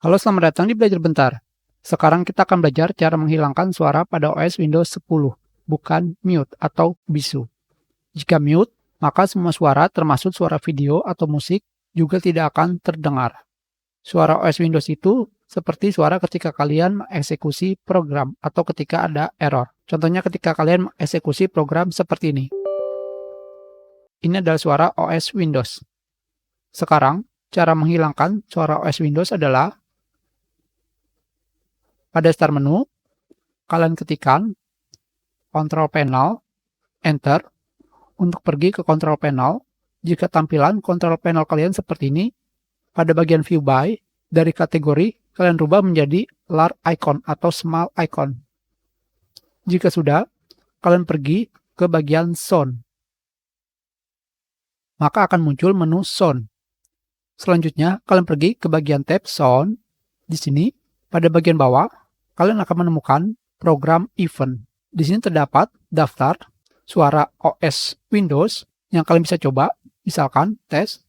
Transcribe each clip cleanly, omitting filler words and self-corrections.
Halo, selamat datang di Belajar Bentar. Sekarang kita akan belajar cara menghilangkan suara pada OS Windows 10, bukan mute atau bisu. Jika mute, maka semua suara termasuk suara video atau musik juga tidak akan terdengar. Suara OS Windows itu seperti suara ketika kalian mengeksekusi program atau ketika ada error. Contohnya ketika kalian mengeksekusi program seperti ini. Ini adalah suara OS Windows. Sekarang, cara menghilangkan suara OS Windows adalah pada start menu, kalian ketikkan Control Panel, Enter, untuk pergi ke Control Panel. Jika tampilan Control Panel kalian seperti ini, pada bagian View By, dari kategori, kalian rubah menjadi Large Icon atau Small Icon. Jika sudah, kalian pergi ke bagian Sound. Maka akan muncul menu Sound. Selanjutnya, kalian pergi ke bagian tab Sound. Di sini, pada bagian bawah, kalian akan menemukan program event. Di sini terdapat daftar suara OS Windows yang kalian bisa coba, misalkan tes.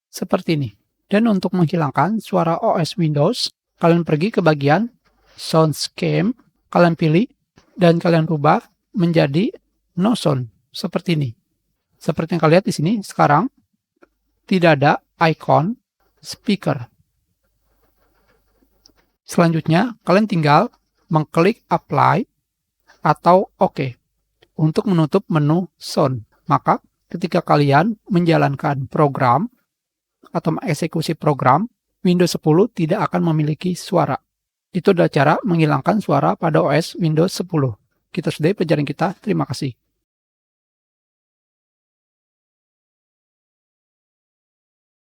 Seperti ini. Dan untuk menghilangkan suara OS Windows, kalian pergi ke bagian Soundscape, kalian pilih, dan kalian rubah menjadi No Sound. Seperti ini. Seperti yang kalian lihat di sini, sekarang tidak ada icon speaker. Selanjutnya, kalian tinggal mengklik Apply atau OK untuk menutup menu Sound. Maka, ketika kalian menjalankan program atau mengeksekusi program, Windows 10 tidak akan memiliki suara. Itu adalah cara menghilangkan suara pada OS Windows 10. Kita sudahi pelajaran kita. Terima kasih.